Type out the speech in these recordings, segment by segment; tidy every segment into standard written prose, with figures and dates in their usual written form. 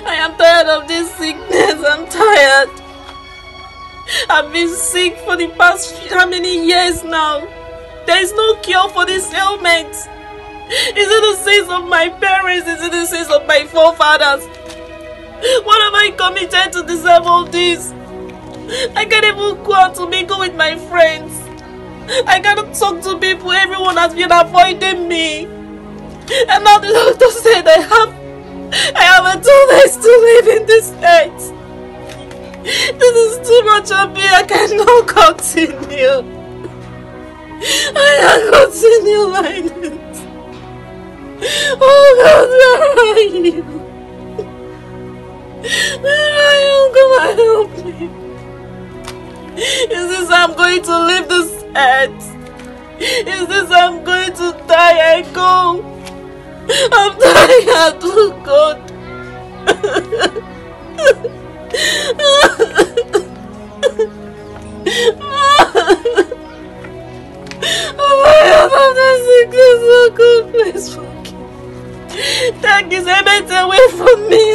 I am tired of this sickness. I'm tired. I've been sick for the past how many years now? There is no cure for this ailment. Is it the sins of my parents? Is it the sins of my forefathers? What have I committed to deserve all this? I can't even go out to mingle with my friends. I cannot talk to people. Everyone has been avoiding me. And now the doctor said I have a 2 days to live in this earth. This is too much of me. I cannot continue. I can't continue like this. Oh God, where are you? Where are you? Come and help me. Is this how I'm going to leave this earth? Is this how I'm going to die? I go. I'm tired, oh God. Oh my God, I'm not sickness, oh God, please forgive. Take his element away from me.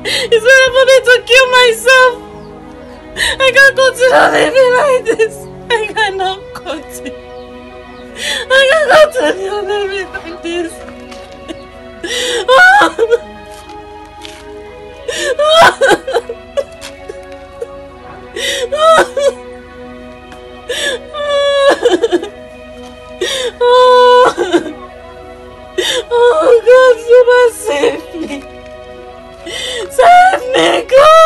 It's better for me to kill myself. I can't continue living like this. I cannot continue. I cannot continue living like this. Oh God, you must save me. Save me, God.